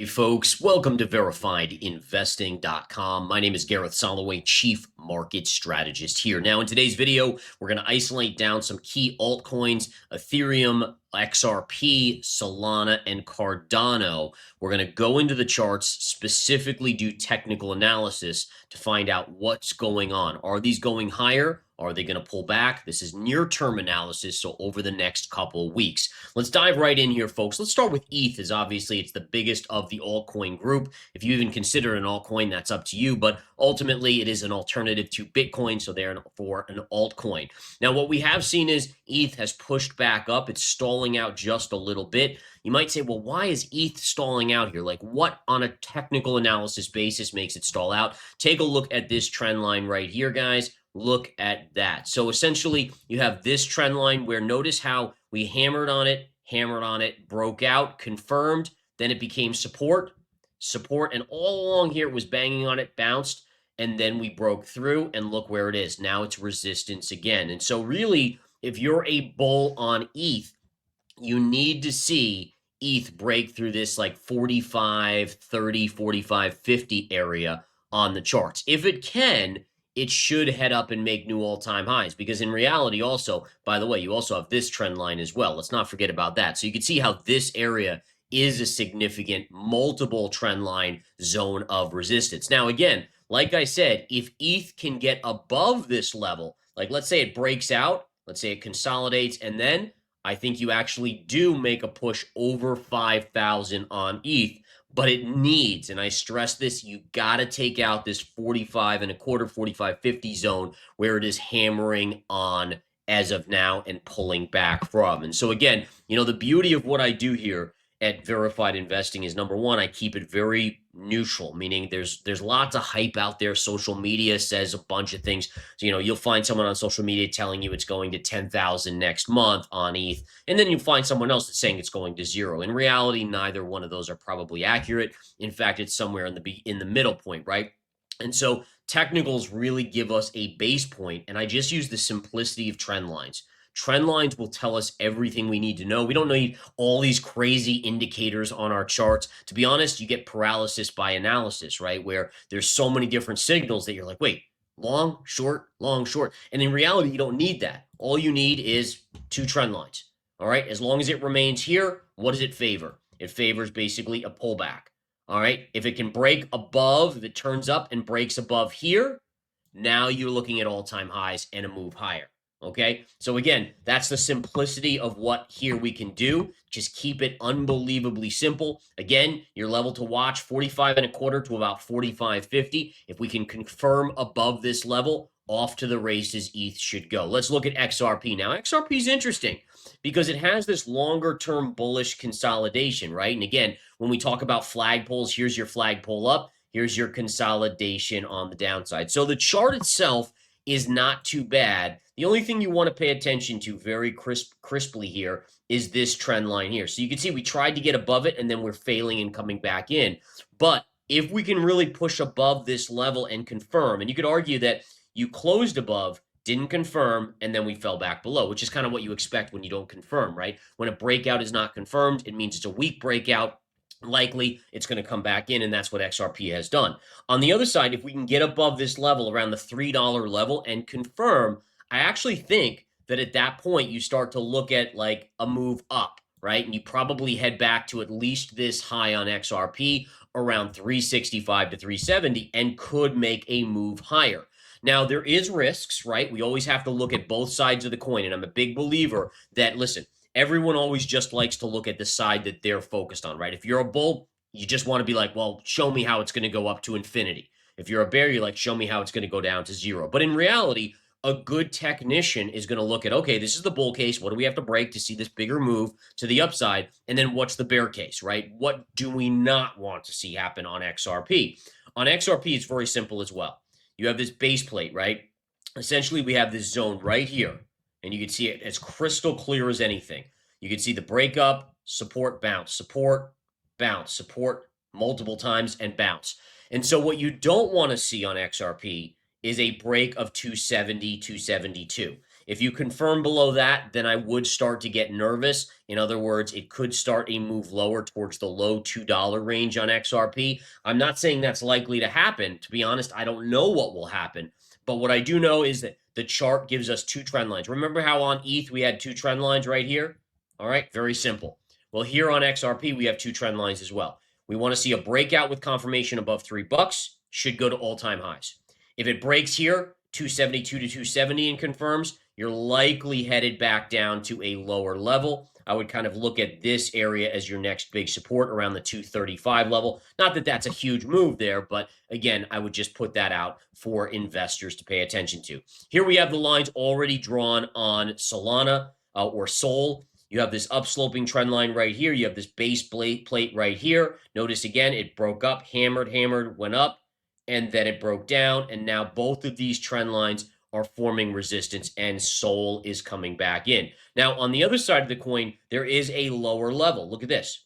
folks. Welcome to VerifiedInvesting.com. My name is Gareth Soloway, Chief Market Strategist here. Now, in today's video, we're going to isolate down some key altcoins, Ethereum, XRP, Solana, and Cardano. We're going to go into the charts, specifically do technical analysis to find out what's going on. Are these going higher? Are they going to pull back? This is near-term analysis, so over the next couple of weeks. Let's dive right in here, folks. Let's start with ETH, as obviously it's the biggest of the altcoin group. If you even consider an altcoin, that's up to you, but ultimately it is an alternative to Bitcoin, so they're for an altcoin. Now, what we have seen is ETH has pushed back up. It's stalling out just a little bit. You might say, well, why is ETH stalling out here? Like, what on a technical analysis basis makes it stall out? Take a look at this trend line right here, guys. Look at that. So essentially, you have this trend line where notice how we hammered on it, broke out, confirmed, then it became support, and all along here it was banging on it, bounced, and then we broke through, and look where it is. Now it's resistance again. And so really, if you're a bull on ETH, you need to see ETH break through this like 45, 30, 45, 50 area on the charts. If it can, it should head up and make new all-time highs, because in reality also, by the way, you also have this trend line as well. Let's not forget about that. So you can see how this area is a significant multiple trend line zone of resistance. Now, again, like I said, if ETH can get above this level, like let's say it breaks out, let's say it consolidates, and then I think you actually do make a push over 5,000 on ETH. But it needs, and I stress this, you got to take out this 45.25, 45.50 zone where it is hammering on as of now and pulling back from. And so again, you know, the beauty of what I do here at Verified Investing is, number one, I keep it very neutral, meaning there's lots of hype out there. Social media says a bunch of things. So, you know, you'll find someone on social media telling you it's going to 10,000 next month on ETH, and then you find someone else that's saying it's going to 0. In reality, neither one of those are probably accurate. In fact, it's somewhere in the middle point, right? And so technicals really give us a base point, and I just use the simplicity of trend lines. Trend lines will tell us everything we need to know. We don't need all these crazy indicators on our charts. To be honest, you get paralysis by analysis, right? Where there's so many different signals that you're like, wait, long, short, long, short. And in reality, you don't need that. All you need is 2 trend lines, all right? As long as it remains here, what does it favor? It favors basically a pullback, all right? If it can break above, if it turns up and breaks above here, now you're looking at all-time highs and a move higher. Okay, so again, that's the simplicity of what here we can do. Just keep it unbelievably simple. Again, your level to watch, 45.25 to about 45.50. If we can confirm above this level, off to the races ETH should go. Let's look at XRP now. XRP is interesting because it has this longer term bullish consolidation, right? And again, when we talk about flagpoles, here's your flagpole up, here's your consolidation on the downside. So the chart itself is not too bad. The only thing you want to pay attention to very crisply here is this trend line here. So you can see we tried to get above it and then we're failing and coming back in. But if we can really push above this level and confirm, and you could argue that you closed above, didn't confirm, and then we fell back below, which is kind of what you expect when you don't confirm, right? When a breakout is not confirmed, it means it's a weak breakout. Likely it's going to come back in, and that's what XRP has done. On the other side, if we can get above this level, around the $3 level, and confirm, I actually think that at that point you start to look at like a move up, right? And you probably head back to at least this high on XRP around 365 to 370 and could make a move higher. Now, there is risks, right? We always have to look at both sides of the coin, and I'm a big believer that, listen, everyone always just likes to look at the side that they're focused on, right? If you're a bull, you just want to be like, well, show me how it's going to go up to infinity. If you're a bear, you're like, show me how it's going to go down to 0. But in reality, a good technician is going to look at, okay, this is the bull case. What do we have to break to see this bigger move to the upside? And then what's the bear case, right? What do we not want to see happen on XRP? On XRP, it's very simple as well. You have this base plate, right? Essentially, we have this zone right here, and you can see it as crystal clear as anything. You can see the breakup, support, bounce, support, bounce, support multiple times, and bounce. And so what you don't want to see on XRP is a break of 270, 272. If you confirm below that, then I would start to get nervous. In other words, it could start a move lower towards the low $2 range on XRP. I'm not saying that's likely to happen. To be honest, I don't know what will happen. But what I do know is that the chart gives us two trend lines. Remember how on ETH we had two trend lines right here? All right, very simple. Well, here on XRP, we have two trend lines as well. We want to see a breakout with confirmation above $3, should go to all-time highs. If it breaks here, 272 to 270 and confirms, you're likely headed back down to a lower level. I would kind of look at this area as your next big support around the 235 level. Not that that's a huge move there, but again, I would just put that out for investors to pay attention to. Here we have the lines already drawn on Solana or Sol. You have this upsloping trend line right here. You have this base plate right here. Notice again, it broke up, hammered, went up, and then it broke down. And now both of these trend lines are forming resistance, and Sol is coming back in. Now, on the other side of the coin, there is a lower level. Look at this.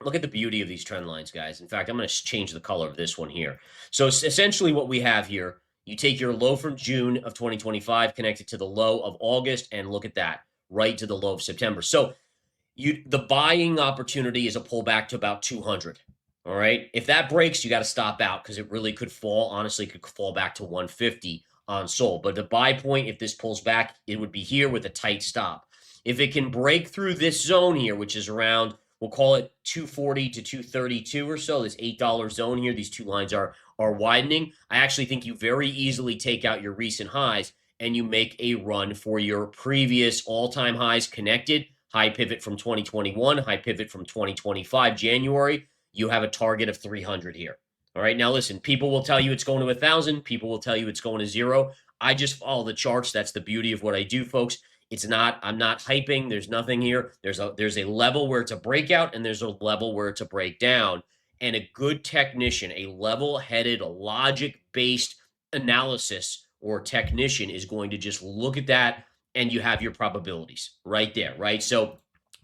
Look at the beauty of these trend lines, guys. In fact, I'm going to change the color of this one here. So essentially what we have here, you take your low from June of 2025, connect it to the low of August, and look at that, right to the low of September. So the buying opportunity is a pullback to about 200. All right. If that breaks, you got to stop out because it really could fall. Honestly, it could fall back to 150 on Sol. But the buy point, if this pulls back, it would be here with a tight stop. If it can break through this zone here, which is around, we'll call it 240 to 232 or so, this $8 zone here, these two lines are widening. I actually think you very easily take out your recent highs and you make a run for your previous all-time highs connected. High pivot from 2021, high pivot from 2025, January. You have a target of 300 here. All right, now listen, people will tell you it's going to 1,000. People will tell you it's going to 0. I just follow the charts. That's the beauty of what I do, folks. I'm not hyping. There's nothing here. There's a level where it's a breakout, and there's a level where it's a breakdown. And a good technician, a level-headed, logic-based analysis or technician is going to just look at that, and you have your probabilities right there, right? So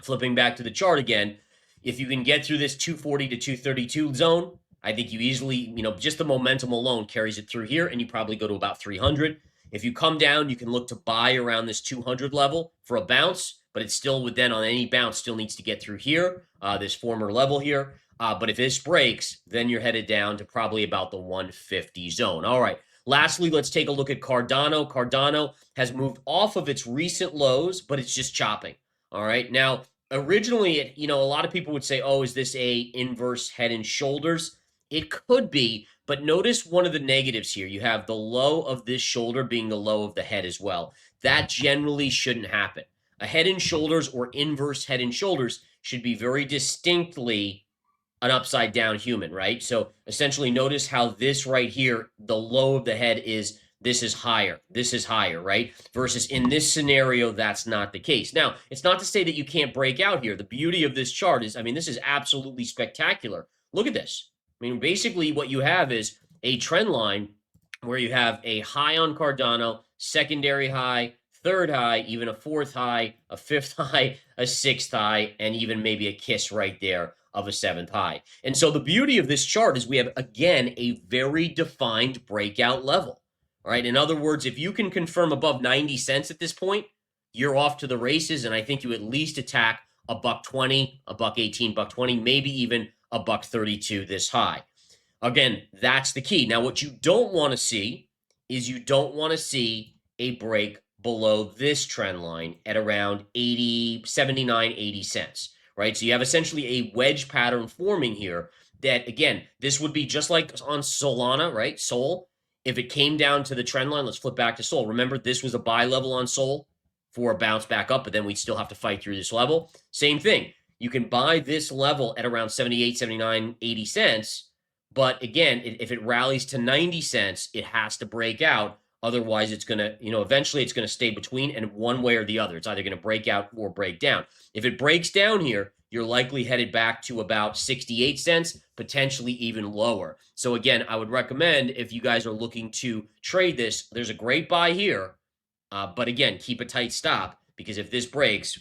flipping back to the chart again, if you can get through this 240 to 232 zone, I think you easily, just the momentum alone carries it through here, and you probably go to about 300. If you come down, you can look to buy around this 200 level for a bounce, but it still would then on any bounce still needs to get through here, this former level here. But if this breaks, then you're headed down to probably about the 150 zone. All right. Lastly, let's take a look at Cardano. Cardano has moved off of its recent lows, but it's just chopping. All right. Now, originally, a lot of people would say, oh, is this a inverse head and shoulders? It could be, but notice one of the negatives here. You have the low of this shoulder being the low of the head as well. That generally shouldn't happen. A head and shoulders or inverse head and shoulders should be very distinctly an upside down human, right? So essentially notice how this right here, the low of the head is, this is higher, right? Versus in this scenario, that's not the case. Now, it's not to say that you can't break out here. The beauty of this chart is, this is absolutely spectacular. Look at this. Basically what you have is a trend line where you have a high on Cardano, secondary high, third high, even a fourth high, a fifth high, a sixth high, and even maybe a kiss right there of a seventh high. And so the beauty of this chart is we have, again, a very defined breakout level. All right. In other words, if you can confirm above 90 cents at this point, you're off to the races. And I think you at least attack a $1.20, a $1.18, $1.20, maybe even a $1.32 this high. Again, that's the key. Now, what you don't want to see is you don't want to see a break below this trend line at around 79, 80 cents, right? So you have essentially a wedge pattern forming here that, again, this would be just like on Solana, right? Sol. If it came down to the trend line, let's flip back to Sol. Remember, this was a buy level on Sol for a bounce back up, but then we'd still have to fight through this level. Same thing. You can buy this level at around 78, 79, 80 cents. But again, if it rallies to 90 cents, it has to break out. Otherwise, it's going to, eventually it's going to stay between and one way or the other. It's either going to break out or break down. If it breaks down here, you're likely headed back to about 68 cents, potentially even lower. So again, I would recommend if you guys are looking to trade this, there's a great buy here. But again, keep a tight stop because if this breaks,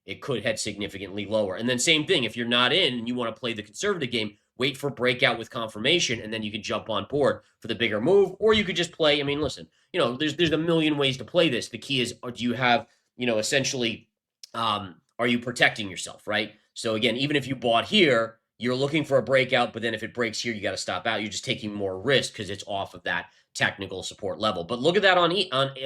it could head significantly lower. And then same thing, if you're not in and you want to play the conservative game, wait for breakout with confirmation, and then you can jump on board for the bigger move, or you could just play. I mean, listen, there's a million ways to play this. The key is, do you have, essentially, are you protecting yourself, right? So again, even if you bought here, you're looking for a breakout, but then if it breaks here, you got to stop out. You're just taking more risk because it's off of that technical support level. But look at that on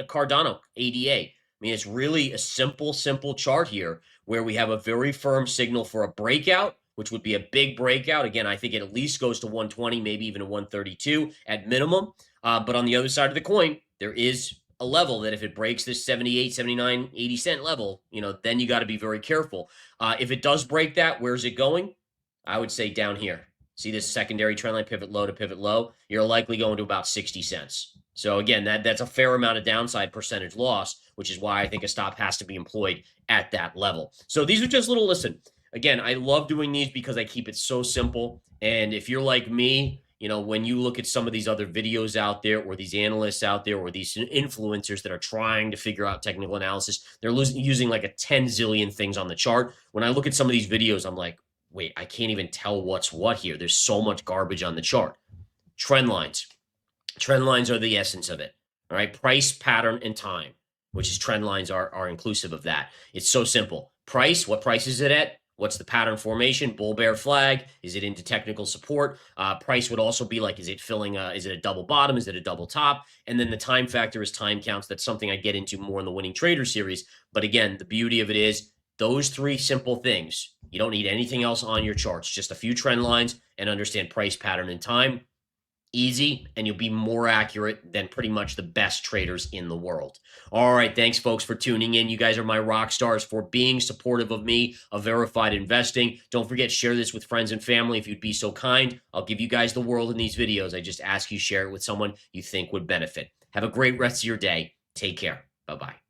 Cardano, ADA. I mean, it's really a simple chart here where we have a very firm signal for a breakout, which would be a big breakout. Again, I think it at least goes to 120, maybe even a 132 at minimum. But on the other side of the coin, there is a level that if it breaks this 78, 79, 80 cent level, then you got to be very careful. If it does break that, where's it going? I would say down here. See this secondary trend line, pivot low to pivot low? You're likely going to about 60 cents. So again, that's a fair amount of downside percentage loss, which is why I think a stop has to be employed at that level. So these are just listen, again, I love doing these because I keep it so simple. And if you're like me, when you look at some of these other videos out there, or these analysts out there, or these influencers that are trying to figure out technical analysis, they're using like a 10 zillion things on the chart. When I look at some of these videos, I'm like, wait, I can't even tell what's what here. There's so much garbage on the chart. Trend lines. Trend lines are the essence of it. All right. Price, pattern, and time, which is trend lines are inclusive of that. It's so simple. Price, what price is it at? What's the pattern formation? Bull, bear, flag. Is it into technical support? Price would also be like, is it filling is it a double bottom? Is it a double top? And then the time factor is time counts. That's something I get into more in the Winning Trader series. But again, the beauty of it is those three simple things. You don't need anything else on your charts, just a few trend lines and understand price, pattern, and time. Easy, and you'll be more accurate than pretty much the best traders in the world. All right, thanks, folks, for tuning in. You guys are my rock stars for being supportive of me, of Verified Investing. Don't forget, share this with friends and family if you'd be so kind. I'll give you guys the world in these videos. I just ask you share it with someone you think would benefit. Have a great rest of your day. Take care. Bye-bye.